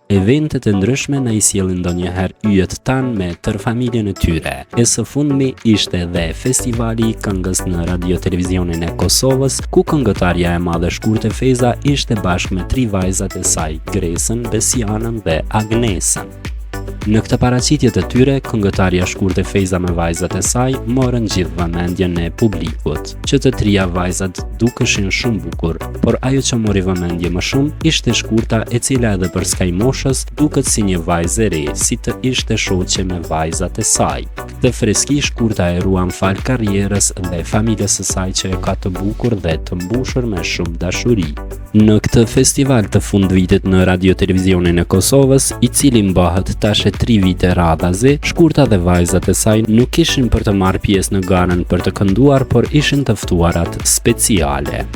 Eventet e ndryshme na I sjellin ndonjëherë yjet tan me tër familjen e tyre. E së fundmi ishte edhe festivali I këngës në Radio Televizionin e Kosovës, ku këngëtarja e madhe Shkurte Feza ishte bashkë me 3 vajzat e saj, Gresën, Besianën dhe Agnesën. Në këtë paraqitje të tyre, këngëtarja Shkurte Feza me vajzat e saj morën gjithë vëmendjen e publikut, që të 3 vajzat dukeshin shumë bukur, por ajo që mori vëmendje më shumë ishte Shkurta, e cila edhe për skaj moshës duket si një vajzë e re, si të ishte shoqe me vajzat e saj. Këtë freski Shkurta e ruan fal karrierës dhe familjes së saj që e ka të bukur dhe të mbushur me shumë dashuri. Në këtë festival të fundvitit në Radio Televizionin e Kosovës, I cili mbahet tash 3 vite radhazi, Shkurta dhe vajzat e saj nuk ishin për të marrë pjesë në garën për të kënduar, por ishin të ftuarat speciale.